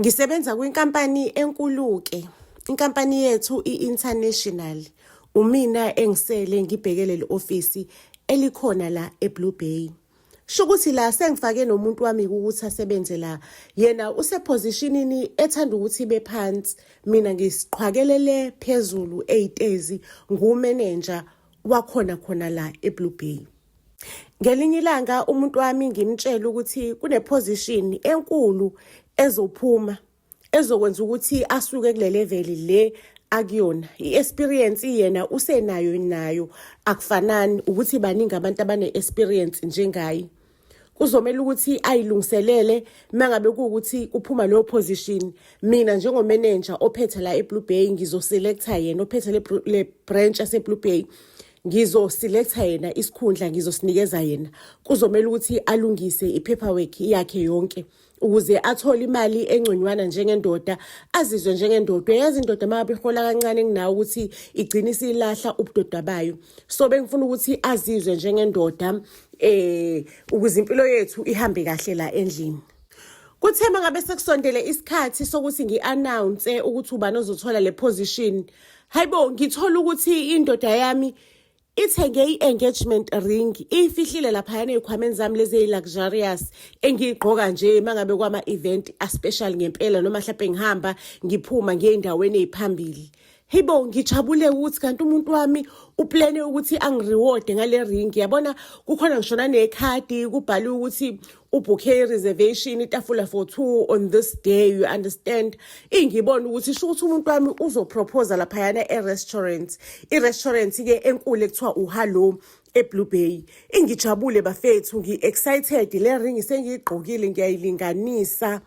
Ngisebenza kwinkampani enkulu-ke. Inkampani yethu i-international. Umina engisele ngibhekele le-ofisi elikhona la eBlue Bay. Shukuthi la sengifake nomuntu wami ukuthi asebenze la. Yena usepositionini ethanda ukuthi ibe phansi. Mina ngisiqhwakelele phezulu ey'tezi ngumenenja wakhona khona la eBlue Bay. Ngelinye ilanga umuntu wami ngimtshela ukuthi kuneposition enkulu ezophuma ezokwenza ukuthi asuke kule level le akuyona. I-experience yena usenayo akufanani ukuthi baningi abantu abane-experience njengaye. Kuzomela ukuthi ayilungiselele mangabe kuwukuthi kuphuma leyo position. Mina njengomanager ophethe la eBlue Bay ngizoselecta yena ophethe le branch yaseBlue Bay. Ngizoselecta yena isikhundla ngizosinikeza yena. Kuzomela ukuthi alungise i-paperwork yakhe yonke ukuze athole imali engconywana njengendoda, azizwe njengendoda. Yazi indoda mangabe ihola kancane kunawe ukuthi igcina isilahla ubudoda bayo. So bengifuna ukuthi azizwe njengendoda ukuze impilo yethu ihambe kahle la endlini. Kuthe mangabe sekusondele isikhathi sokuthi ngi-announce ukuthi ubani ozothola le position. Hayibo, ngithola ukuthi indoda yami ithenge i-engagement ring, ifihlile laphayana ey'khwameni zami lezi eyi-luxurious engiyigqoka nje mangabe kwama-event aspecial ngempela noma mhlawumbe ngihamba ngiphuma ngey'ndaweni ey'phambili. Hibo, ngijabule ukuthi kanti umuntu wami uplane ukuthi angireward ngale ring. Yabona kukhona ngishona nekhadi kubhaliwe ukuthi ubooke reservation itafula for 2 on this day, you understand. Ingibona ukuthi sho ukuthi umuntu wami uzopropose laphayana e-restaurant. I-restaurant ke enkulu ekuthiwa uHallo eBlue Bay. Ingijabule bafethu, ngi-excited, le ring sengiyigqokile ngiyayilinganisa.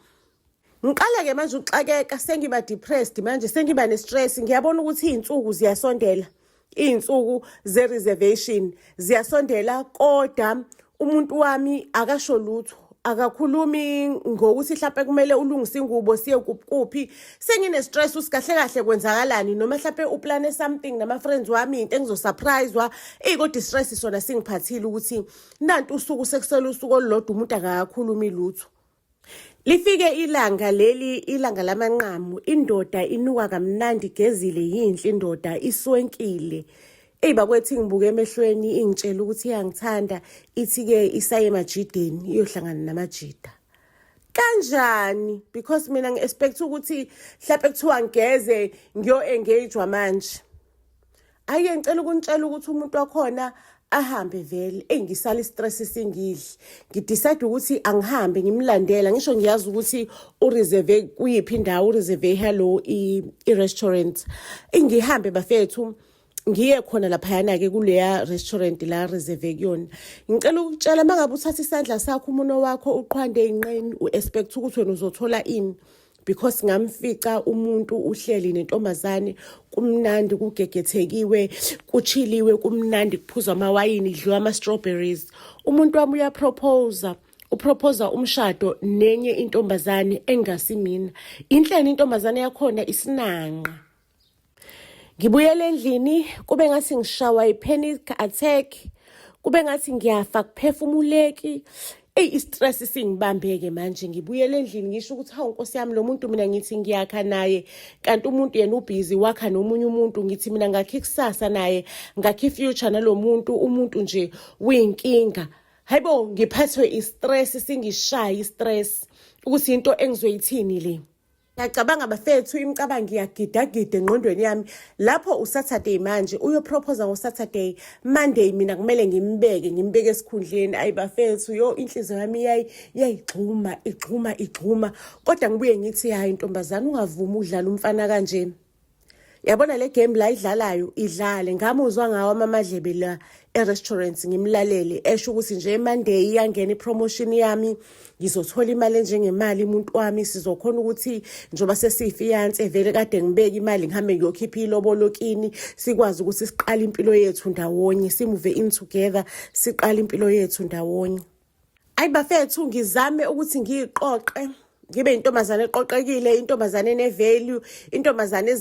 Ngiqala ke manje ukuxakeka, sengiba depressed manje, sengiba ne-stress. Ngiyabona ukuthi iy'nsuku ziyasondela. Iy'nsuku ze-reservation ziyasondela kodwa umuntu wami akasho lutho. Akakhulumi ngokuthi mhlawumbe kumele ulungise ingubo siye kuphi. Sengine-stress usikahle kahle kwenzakalani noma mhlawumbe uplane something nama-friends wami into engizosurprisewa. Kodwa i-stress sona singiphathile ukuthi nanti usuku sekusele usuku olulodwa umuntu akakakhulumi lutho. Lifike ilanga lamanqamu, indoda inuka kamnandi, gezile yinhle indoda, iswenkile. Bakwethu ngibuka emehlweni ingitshela ukuthi iyangithanda, ithi-ke isaye emajideni iyohlangana namajida. Kanjani? Because mina ngi-expect ukuthi mhlawumbe kuthiwa ngigeze ngiyo-engagewa manje. Ake ngicela ukunitshela ukuthi umuntu wakhona ahambe vele. Ngisala i-stress singidli. Ngidecide ukuthi angihambe ngimlandela. Ngisho ngiyazi ukuthi ureserve kuyiphi indawo, ureserve Hello i-restaurant. Ngihambe bafethu ngiye khona laphayana ke kuleya restaurant la reserve kuyona. Ngicela ukutshela mangabe uthatha isandla sakho umuno wakho uqhwande inqeni, u-expect ukuthi wena uzothola ini. Because ngamfica umuntu uhleli nentombazane, kumnandi, kugegethekiwe, kuchiliwe, kumnandi, kuphuzwa amawayini, idliwa ama-strawberries. Umuntu wami uproposa umshado nenye intombazane engasimina. Inhleni intombazane yakhona isinanqa. Ngibuyele endlini kube ngathi ngishawa i-panic attack, kube ngathi ngiyafa kuphefumuleki. I-stress singibambeke manje. Ngibuyele endlini ngisho ukuthi hawu Nkosi yami, lo muntu mina ngithi ngiyakha naye kanti umuntu yena ubhizi wakha nomunye umuntu. Ngithi mina ngakhe kusasa naye, ngakhe future nalo muntu, umuntu nje uyinkinga. Hayibo, ngiphathwe i-stress, singishaya i-stress ukuthi into engizoyithini le. Ngiyacabanga bafethu, imicabango iyagidagida engqondweni yami. Lapho uSaturday manje uyoproposa ngoSaturday, Monday mina kumele ngimbeke esikhundleni. Bafethu, inhliziyo yami igxuma. Kodwa ngibuye ngithi hayi ntombazana, ungavumi udlala umfana kanje. Yabona le game la idlalayo idlale. Ngamuzwa ngawo amamadlebe la e-restaurant ngimlalele esho ukuthi nje Monday iyangena i-promotion yami, ngizothola imali enjengemali. Umuntu wami sizokhona ukuthi njoba sesifiance vele kade ngibeka imali ngihambe ngiyokhipha ilobolokini, sikwazi ukuthi siqale impilo yethu ndawonye, simove in together, siqale impilo yethu ndawonye. Bafethu, ngizame ukuthi ngiyiqoqe, ngibe intombazane eqoqekile, intombazane ene-value, intombazane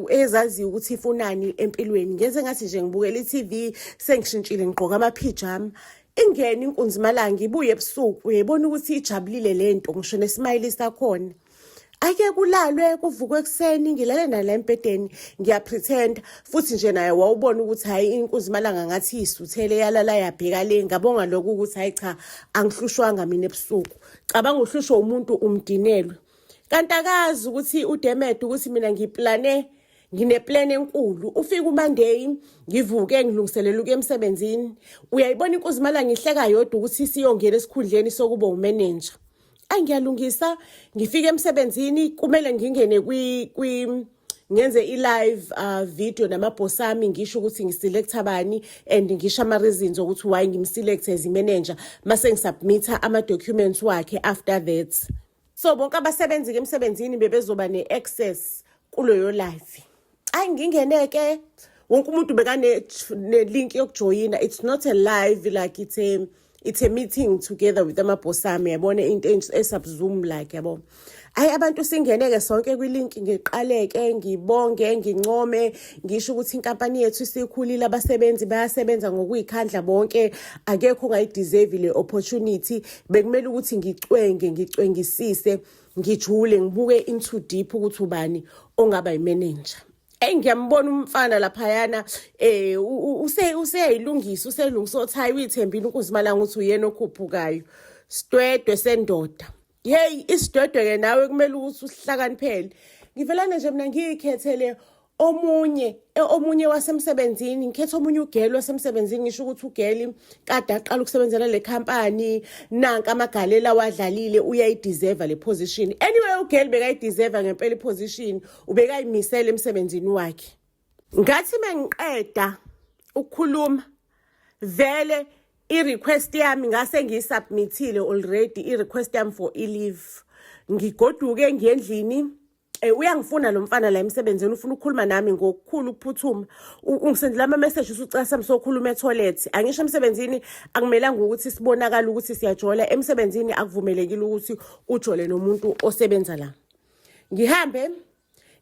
ezaziyo ukuthi ifunani empilweni. Ngenze ngathi nje ngibukela i-TV, sengishintshile ngigqoka ama-pyjama. Ingene inkunzimalanga, ibuye ebusuku, uyayibona ukuthi ijabulile lento, ngisho nesmile sakhona. ake kulalwe kuvukwe ekuseni ngilale nala empedeni ngiyapretenda futhi nje naye wawubona ukuthi hayi inkunzi malanga ngathi isuthele yalala yabheka le ngabonga lokho ukuthi hayi cha angihlushwanga mina ebusuku cabanga uhlushwa umuntu umdinelwe kanti akazi ukuthi uDemet ukuthi mina ngineplan enkulu ufika uMonday ngivuke ngilungiselela ukuya emsebenzini uyayibona inkunzi malanga ihleka yodwa ukuthi siyongena esikhundleni sokuba umanager ngiyalungisa ngifike emsebenzini kumele ngingene ngenze i-live video namabhosi ami ngisho ukuthi ngiselect abani and ngisho ama-reasons ukuthi why ngimselect as i-manager mase ngisubmitha ama-documents wakhe after that. So bonke abasebenzi-ke emsebenzini bebezoba ne-access kuloyo live. Ngingene-ke wonke umuntu bekane-link yokujoyina. It's not a live like it's a meeting together with amabhosi ami yabona into esub-Zoom like yabo. Abantu singeneke sonke kwilink ngiqaleke ngibonge ngincome ngisho ukuthi inkampani yethu isikhulile abasebenzi bayasebenza ngokuyikhandla bonke akekho ongayideserve le opportunity bekumele ukuthi ngicwengisise ngijule ngibuke into deep ukuthi ubani ongaba imanager. Ngiyambona umfana laphayana useyilungisa uselungisa othayi uyithembile ukuzimalanga ukuthi uyena okhuphukayo sidwedwe sendoda. Hey isidwedwe-ke nawe kumele ukuthi usihlakaniphele. Ngivelana nje mina ngiyikhethele omunye wasemsebenzini ngikhethe omunye ugeli wasemsebenzini ngisho ukuthi ugeli kade aqala ukusebenzela le company nanka amagalela wadlalile uyayideserve le position. Anyway ugeli bekayideserve ngempela iposition ubekayimisela emsebenzini wakhe. Ngathi mengiqeda ukukhuluma vele i-request yami ngase ngiyisubmithile already i-request yami for i-leave. Ngigoduke ngendlini uyangifuna lo mfana la emsebenzini ufuna ukukhuluma nami ngokukhulu ukuphuthuma ungisendela ama-message usucela sami sokhuluma etoilet angisho emsebenzini akumelanga ukuthi sibonakala ukuthi siyajola emsebenzini akuvumelekile ukuthi ujole nomuntu osebenza la. Ngiye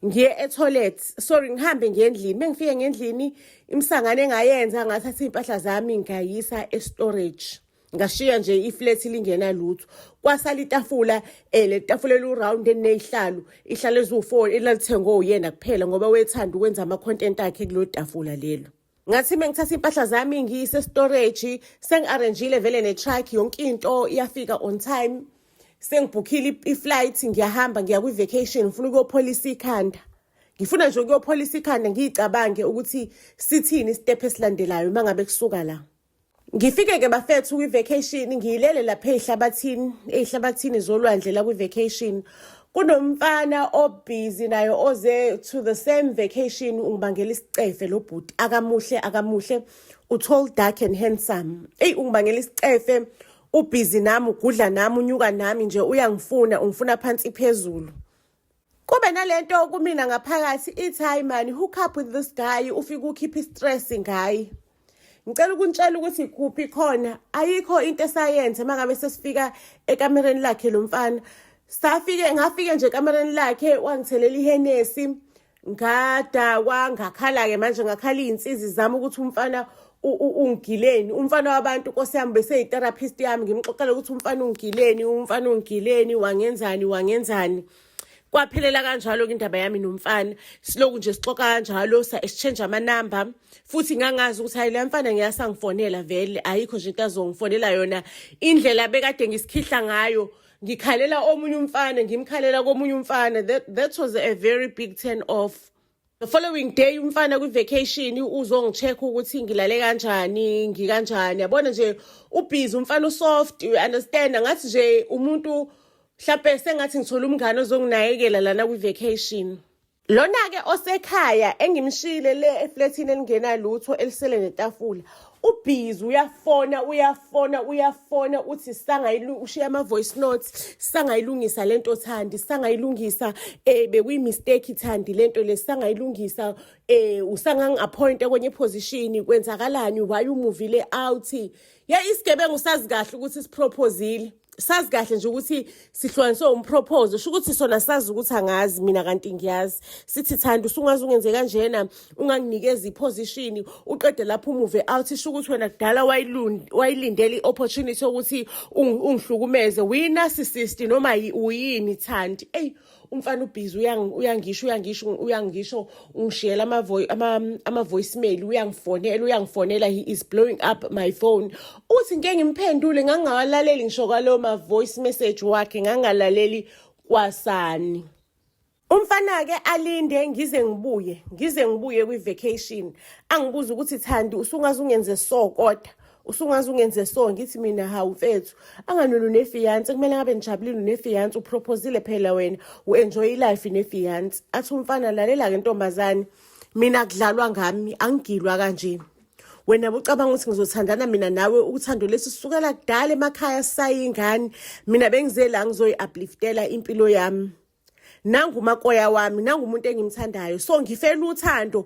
ngihambe ngendlini bengifike ngendlini imsangane engayenza ngathatha impahla zami ngayisa e-storage ngashiya nje iflat lingena lutho kwasala itafula le tafula eluround enezihlalo ihlalo ezu4 elalithengo uyena kuphela ngoba wethanda ukwenza ama content akhe kulo tafula lelo. Ngathi mengithatha impahla zami ngiyise storage sengiarrangeile vele netruck yonke into iyafika on time. Sengibhukhile iflight ngiyahamba ngiya kwi-vacation ngifuna ukuyopholisa ikhanda. Ngifuna nje ukuyopholisa ikhanda ngiyicabange ukuthi sithini step esilandelayo mangabe kusuka la. Ngifike-ke bafethu kwi-vacation ngiyilele lapha ehlabathini zolwandle la kwi-vacation. Kunomfana obusy nayo oze to the same vacation ungibangela isicefe lo bhuti akamuhle tall dark and handsome. Ungibangela isicefe ubusy nami ugudla nami unyuka nami nje ungifuna phansi phezulu. Kube nalento kumina ngaphakathi ithi hayi man hook up with this guy ufika ukhipha stress ngayi. Ngicela ukuntshela ukuthi kuphi khona ayikho into esayenze mangabe sesifika ekamereni lakhe lo mfana. Ngafike nje ekamereni lakhe wangithelela ihenesi ngadakwa ngakhala-ke manje ngakhala iy'nsizi zami ukuthi umfana ungileni umfana wabantu Nkosi yami bese therapist yami ngimxoxela ukuthi umfana ungileni wangenzani kwaphelela kanjalo ke indaba yami nomfana siloku nje sixoxa kanjalo exchange amanamba futhi ngangazi ukuthi hayi la mfana ngiyasangifonela vele ayikho nje into azongifonela yona indlela bekade ngisikhihla ngayo ngikhalela omunye umfana ngimkhalela komunye umfana. That was a very big turn off. The following day umfana kwi-vacation uzongicheck ukuthi ngilale kanjani ngikanjani yabona nje ubusy umfana usoft you understand ngathi nje umuntu mhlawumbe sengathi ngithola umngane ozonginakekela lana kwi-vacation. Lona-ke osekhaya engimshile le eflatini elingena lutho elisele netafula ubusy uyafona uthi ushiya ama-voice notes sangayilungisa lento Thandi sangayilungisa bekuyi-mistake Thandi lento le sangayilungisa usangangi-appoint kwenye position kwenzakalani why umuvile out isigebengu sazi kahle ukuthi siproposile sazi kahle nje ukuthi sihlukaniswe umpropose sho ukuthi sona sazi ukuthi angazi mina kanti ngiyazi sithi Thandi usungaze ungenze kanjena unganginikeza iposition uqede lapho umuve out sho ukuthi wena kudala wayilindele iopportunity ukuthi ungihlukumeze we narcissist noma uyini Thandi umfana ubhizi uyangisho ungishiyela ama voicemail uyangifonela he is blowing up my phone uthi ngeke ngimphendule ngangawalaleli ngisho kwalo ma voice message wakhe ngangalaleli kwasani. Umfana ke alinde ngize ngibuye kwi vacation angibuza ukuthi Thandi usungaze ungenze so kodwa usungaze ungenze so ngithi mina hawu mfethu anganulu nefiance kumele ngabe nijabulile nefiance uproposile phela wena uenjoy life nefiance. Athi umfana lalela ke ntombazane mina kudlalwa ngami angigilwa kanje wena ucabanga ukuthi ngizothandana mina nawe uthando lesisukela kudala emakhaya sayingane mina bengize la ngizoyi upliftela impilo yami nangu makoya wami nangu umuntu engimthandayo so ngifela uthando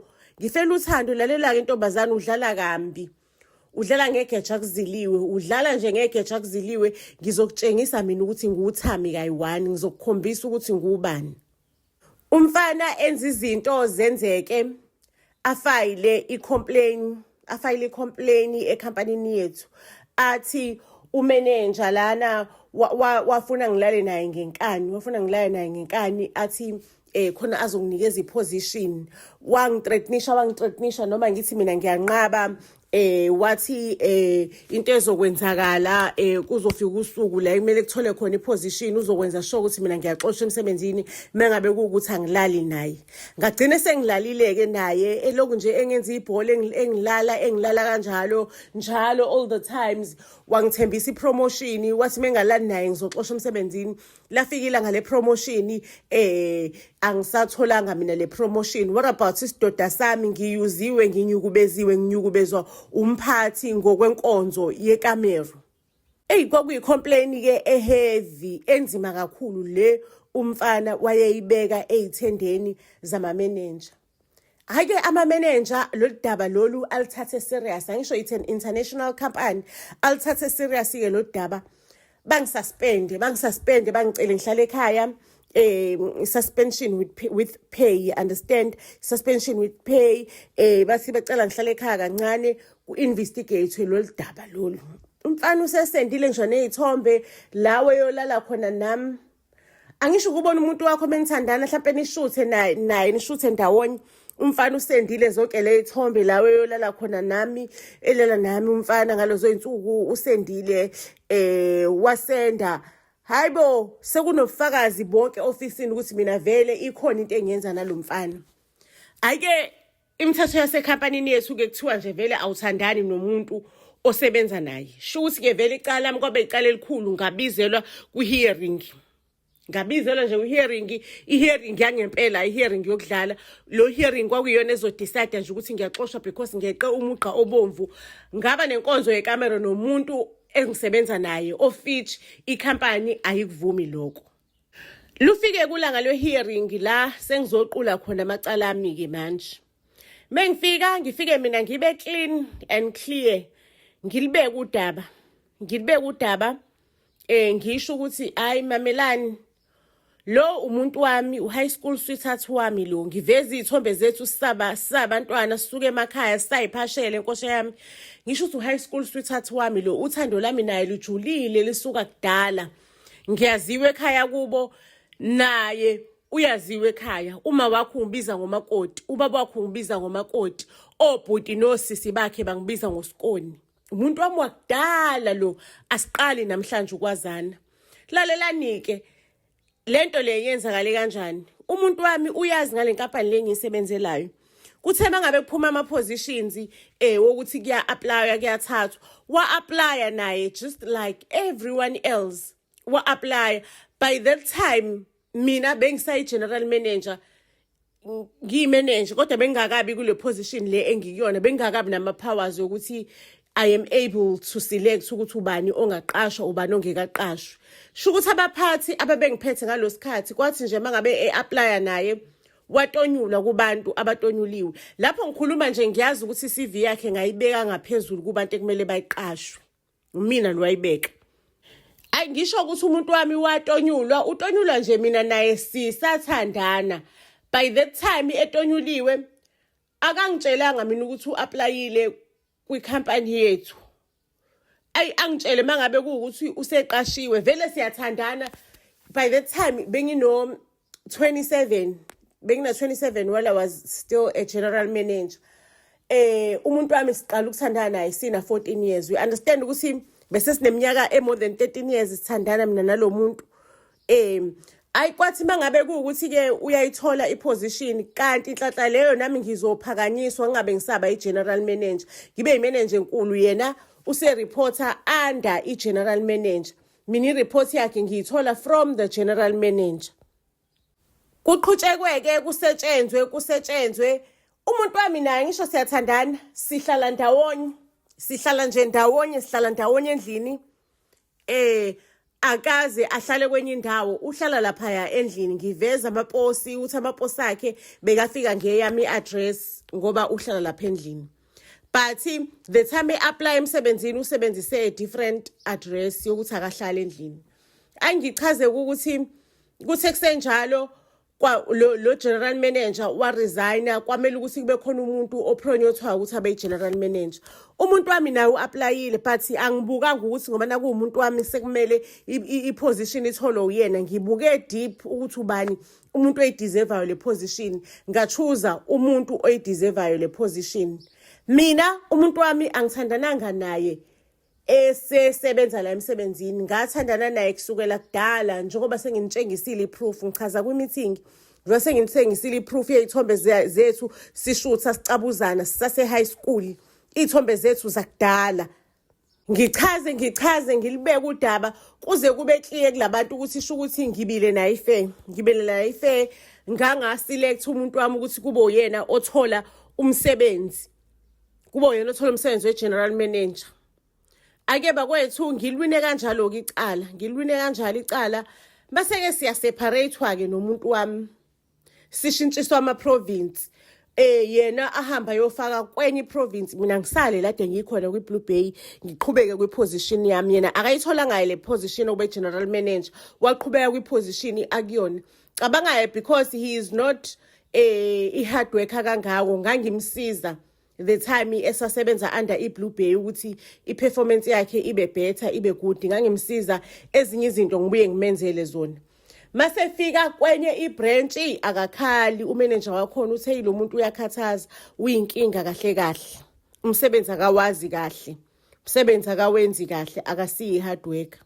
lalela ke ntombazane udlala kambi udlala ngegeja kuziliwe udlala nje ngegeja kuziliwe ngizokutshengisa mina ukuthi nguthami kayi1 ngizokukhombisa ukuthi ngubani. Umfana enza izinto zenzeke afayile i-complain ecompanyini yethu athi umanager lana wafuna ngilale naye ngenkani athi khona azonginikeza iposition wangithreatenisha noma ngithi mina ngiyanqaba wathi into ezokwenzakala kuzofika usuku la kumele kuthole khona iposition uzokwenza sure ukuthi mina ngiyaxoshwa emsebenzini mengabe kuukuthi angilali naye ngagcina sengilalile ke naye eloku nje engenza ibhola engilala kanjalo njalo all the times wangithembisa ipromotion wathi mengalali naye ngizoxoshwa emsebenzini lafikile ngale promotion angisatholanga mina le promotion. What about isidoda sami ngiyuziwe nginyukubezwa umphathi ngokwenkonzo yekamero. Kwakuyicomplain ke eheavy enzima kakhulu le umfana wayeyibeka ezithendeni zama manager. Hake ama manager loludaba lolu alithathe serious angisho it's an international company alithathe serious ke lodaba bangisuspend bangicela ngihlale ekhaya suspension with pay, understand, suspension with pay bathi bacela ngihlale ekhaya kancane ku-investigate lolu daba lolu. Umfana usesendile ngisho nezithombe lawe yolala khona nami angisho ukubona umuntu wakho menithandana mhlawumbe nishuthe naye nishuthe ndawonye umfana usendile zonke le ithombe lawe yolala khona nami elela nami umfana ngalozo insuku usendile wasenda hayibo sekunobufakazi bonke ofisini ukuthi mina vele ikhona into engiyenza nalomfana. Ayike imithetho yasecompanyini yethu ke kuthiwa nje vele awuthandani nomuntu osebenza naye sho ukuthi ke vele icala lami kwabe icala elikhulu ngabizelwa ku-hearing ngabizelwa nje i-hearing yangempela i-hearing yokudlala lo hearing kwakuyiyona ezodecide nje ukuthi ngiyaxoshwa because ngeqe umugqa obomvu ngaba nenkonzo yekamera nomuntu engisebenza naye of which ikhampani ayikuvumi lokho. Lufike kulanga lo hearing la sengizoqula khona amacala ami ke manje ngifike mina ngibe clean and clear ngilibeka udaba ngisho ukuthi hayi mamelani lo umuntu wami u-high school sweetheart wami lo ngiveza izithombe zethu sisabantwana sisuke emakhaya sisayiphashele nkosha yami ngisho ukuthi u-high school sweetheart wami lo uthando lami naye lujulile lisuka kudala ngiyaziwe ekhaya kubo naye uyaziwe ekhaya uma wakho ungibiza ngomakoti ubaba wakho ungibiza ngomakoti obhuti nosisi bakhe bangibiza ngosikoni umuntu wami wakudala lo asiqali namhlanje ukwazana. Lalelani-ke lento le yenzakale kanjani umuntu wami uyazi ngale nkampani le ngiyisebenzelayo kuthe mangabe kuphuma ama-positions wokuthi kuya-applywa kuyathathwa wa-applya naye just like everyone else wa-applya. By that time mina bengisayi-general manager ngiyi-manager kodwa bengingakabi kule position le engikuyona bengingakabi nama-powers yokuthi I am able to select ukuthi ubani ongaqashwa ubani ongekaqashwa. Sho ukuthi abaphathi ababengiphethe ngalosikhathi kwathi nje mangabe apply naye watonyulwa kubantu abatonyuliwe. Lapho ngikhuluma nje ngiyazi ukuthi CV yakhe ngayibeka ngaphezulu kubantu ekumele bayiqashwe. Mina lo wayibeka. Ngisho ukuthi umuntu wami utonyulwa nje mina naye sisathandana. By that time etonyuliwe akangitshelanga mina ukuthi uapplyile kwikhampani yethu. Angitshele mangabe kuukuthi useqashiwe vele siyathandana. By that time 27, bengina 27 while I was still a general manager. Umuntu wami siqala ukuthandana naye sina 14 years. We understand ukuthi bese sineminyaka more than 13 years sithandana mina nalomuntu. Ayikwathi mangabe kuukuthi ke uyayithola iposition kanti inhlanhla leyo nami ngizophakanyiswa ngabe ngisaba igeneral manager. Ngibe imanager enkulu yena use reporter under igeneral manager. Mina ireport yakhe ngiyithola from the general manager. Kuqhutshekwe kusetshenzwe umuntu wami naye ngisho siyathandana sihlala ndawonye sihlala ndawonye endlini akaze ahlale kwenye indawo uhlala lapha endlini ngiveza amaposi uthi amaposi akhe bekafika ngeyami address ngoba uhlala lapha endlini but the time apply emsebenzini usebenzise a different address yokuthi akahlala endlini angichaze ukuthi kuthe kusenjalo lo general manager wa resign kwamele ukuthi kube khona umuntu opronyotwa ukuthi abe general manager. Umuntu wami naye uapplyile but angibukanga ukuthi ngoba nakuumuntu wami sekumele iposition itholo uyena ngibuke deep ukuthi ubani umuntu oyideservayo le position ngachuza umuntu oyideservayo le position. Mina umuntu wami angithandananga naye esesebenza la emsebenzini ngathandana naye kusukela kudala njengoba senginitshengisile iproof ngichaza kwi-meeting njengoba senginitshengisile iproof yezithombe zethu sishutha sicabuzana sisase high school izithombe zethu zakudala ngichaze ngilibeke udaba kuze kube clear kulabantu ukuthi isho ukuthi ngibile naye fair nganga select umuntu wami ukuthi kube uyena othola umsebenzi kube uyena othola umsebenzi we-general manager. Ake bakwethu ngilwine kanjalo ke icala base ke siya separatewa ke nomuntu wami sishintshiswa ama province yena ahamba yofaka kwenye province mina ngisale lade ngikhona kwi Blue Bay ngiqhubeke kwi position yami yena akayithola ngaye le position obe general manager waqhubeka kwi position akuyona cabanga because he is not a hard worker kangako ngangimsiza the time esasebenza under iBlue Bay ukuthi iperformance yakhe ibe better ibe good ngangimsiza ezinye izinto ngibuye ngimenzele zona mase fika kwenye ibranch akakhali umanager wakhona uthe lo muntu uyakhathaza uyinkinga kahle umsebenzi akawazi kahle umsebenzi akawenzi kahle akasiyi hard work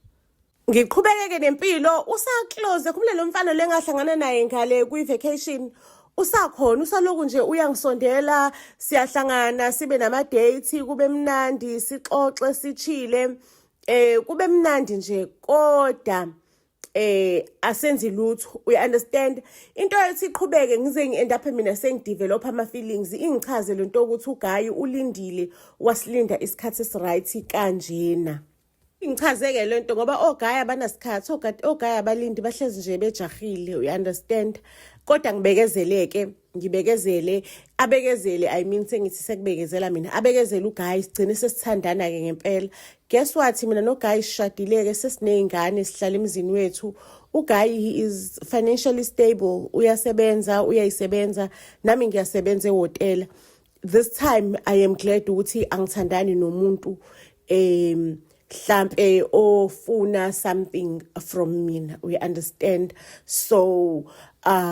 ngiqhubekeke nempilo usaclose kumlelo mfana lengahlangana naye ngale kwi vacation usakhona usaloku nje uyangisondela siyahlangana sibe nama date kube mnandi sixoxe sichile kube mnandi nje kodwa asenzi lutho we understand into ethi iqhubeke ngize ngiend up mina sengidevelop ama feelings ingichaze lento ukuthi uGayi ulindile wasilinda isikhathi esiright kanjena ingichazeke lento ngoba oGayi abanasikhathi oGayi abalindi bahlezi nje bejahile we understand kodwa ngibekezele abekezele I mean sengithi sekubekezela mina abekezele uGayi sigcine sesithandana ke ngempela guess what mina noGayi sishadileke sesinezingane sihlala emzini wethu uGayi he is financially stable uyayisebenza nami ngiyasebenza ehotel this time I am glad ukuthi angithandani nomuntu mhlambe ofuna something from mina we understand so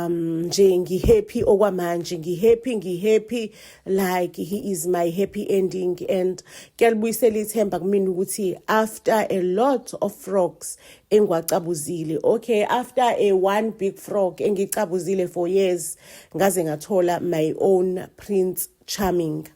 nje ngihappy okwamanje ngihappy like he is my happy ending and kuyalibuyisela ithemba kumina ukuthi after a lot of frogs engwacabuzile okay after a one big frog engicabuzile for years ngaze ngathola my own Prince Charming.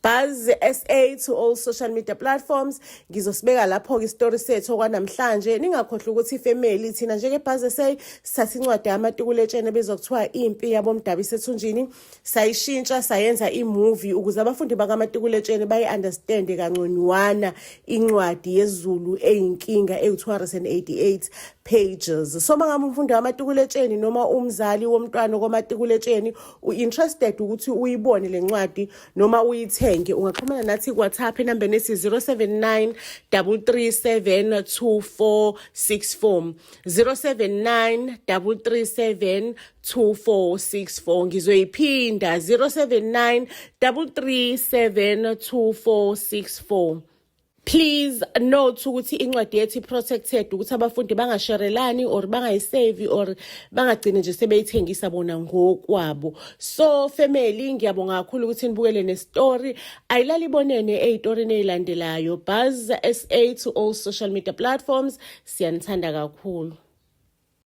Buzz SA to all social media platforms ngizosibeka lapho ke story sethu okwanamhlanje ningakhohlwa ukuthi ifamily thina njenge Buzz SA sathi incwadi yamatukuletshene bezokuthiwa impi yabomdabi sethunjini sayishintsha sayenza imovie ukuze abafundi bakamatukuletshene bayi-understand kangconywana incwadi yezulu eyinkinga eyi-288 pages so mangabe umfundi wamatukuletsheni noma umzali womntwana okwamatukuletsheni uinterested ukuthi uyibone lencwadi noma uyithenge ungaxhumana nathi kuWhatsApp enambeni ethi 079 337 2464 079 337 2464 ngizoyiphinda 079 337 2464 Please note ukuthi incwadi yethu protected ukuthi abafundi bangasherelani or bangayisave or bangagcine nje sebeyithengisa bona ngokwabo. So family, ngiyabonga kakhulu ukuthi nibukele nestory. Ayilali bonene ezitorini ezilandelayo. Buzz SA to all social media platforms. Siyanithanda kakhulu.